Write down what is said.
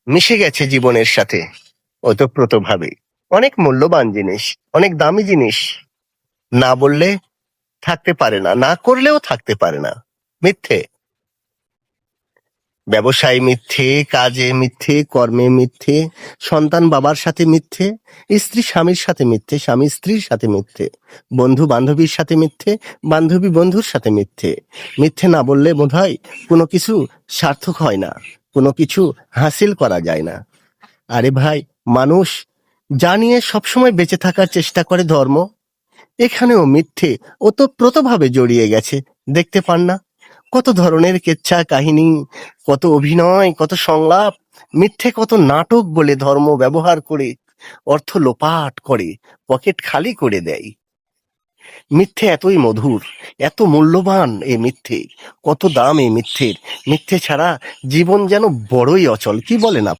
মিশে গেছে জীবনের সাথে ওতপ্রোতভাবে। অনেক মূল্যবান জিনিস, অনেক দামি জিনিস না বললে থাকতে পারে না, না করলেও থাকতে পারে না। মিথ্যে, ব্যবসায় মিথ্যে, কাজে মিথ্যে, কর্মে মিথ্যে, সন্তান বাবার সাথে মিথ্যে, স্ত্রী স্বামীর সাথে মিথ্যে, স্বামী স্ত্রীর সাথে মিথ্যে, বন্ধু বান্ধবীর সাথে মিথ্যে, বান্ধবী বন্ধুর সাথে মিথ্যে। মিথ্যে না বললে বোধহয় কোনো কিছু সার্থক হয় না, কোনো কিছু হাসিল করা যায় না। আরে ভাই, মানুষ যা নিয়ে সবসময় বেঁচে থাকার চেষ্টা করে, ধর্ম, এখানেও মিথ্যে ওতপ্রোতভাবে জড়িয়ে গেছে। দেখতে পান না কত ধরনের কেচ্ছা কাহিনী, কত অভিনয়, কত সংলাপ, মিথ্যে কত নাটক বলে ধর্ম ব্যবহার করে অর্থ লোপাট করে, পকেট খালি করে দেয়। মিথ্যে এতই মধুর, এত মূল্যবান এই মিথ্যে, কত দাম এই মিথ্যের। মিথ্যে ছাড়া জীবন যেন বড়ই অচল, কি বলেন আপনি?